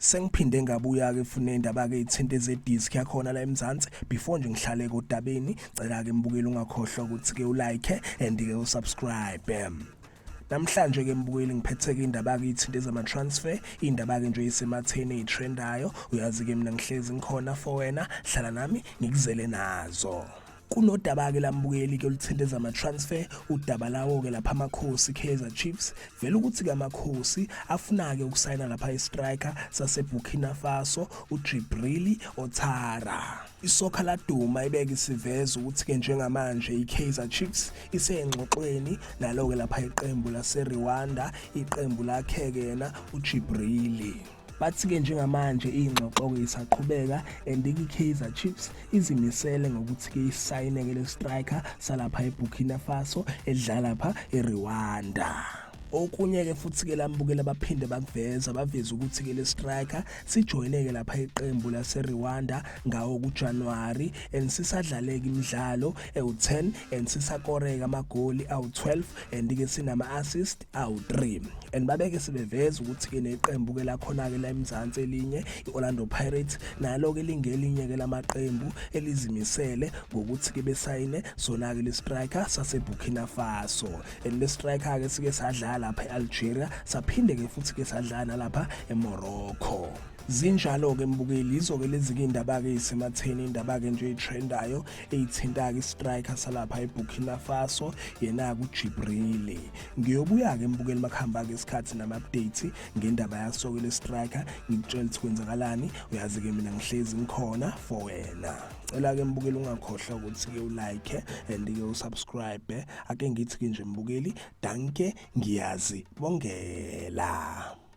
Sengiphinde ngabuya ke fune indaba ke ithinta ezedisk yakhona la eMzansi before nje ngihlale kodabeni cela ke mbukeli ungakhohlwa ukuthi ke ulike and ke usubscribe. Namhlanje ke mbukeli ngiphethe ke indaba ke ithinta ezama transfer indaba ke nje isematheni ezitrendayo uyazi ke mina ngihlezi ngikhona for wena hlala nami ngikuzele nazo. Kunodaba ke lambukeli ke oluthinta ezama transfer udaba lawo ke lapha amakhosi Kaizer Chiefs vele ukuthi ke amakhosi afuna ke ukusayina lapha istriker sase Burkina Faso uDjibril Ouattara. Isokha laduma ibeke isiveza ukuthi ke njengamanje iKaizer Chiefs isengxoxweni nalo ke lapha iqembu lase Rwanda iqembu lakhe ke yena uDjibril. Bathi ke njengamanje ingxoxo ke isaqhubeka and iKaizer Chiefs izimisele ngokuthi ke isayine ke le striker salapha eBurkina Faso edlala lapha eRwanda. Okunye ke futhi ke lambukela baphinde bakuveza baveza ukuthi ke le striker sijoyineke lapha iqembu lase Rwanda ngawo kuJanuary and sisadlaleka imidlalo ewu10 and sisakoreka amagoli awu12 and ke sinama assist awu3 and babeke sebeveza ukuthi ke neqembu ke lakhona ke la eMzansi elinye iOrlando Pirates nalo ke lingelinye ke lamaqembu elizimisele ngokuthi ke besayine sona ke le striker sase Burkina Faso and le striker ke sike sadlala lapha eAlgeria saphinde ke futhi ke sadlana lapha eMorocco. Zinjalo ke mbukeli izo ke lezi ke indaba ke isematheni indaba ke nje itrendayo eyithinta ke striker salapha eBurkina Faso yena kuDjibril. Ngiyobuya ke mbukeli makhamba ke isikhathi nama updates ngendaba yaso ke le striker ngikutshela ukuthi kwenzakalani uyazi ke mina ngihlezi ngikhona for wena. Cela ke mbukeli ungakhohlwa ukuthi ke ulike and ke usubscribe ake ngithi ke nje mbukeli danke ngiyazi bongela.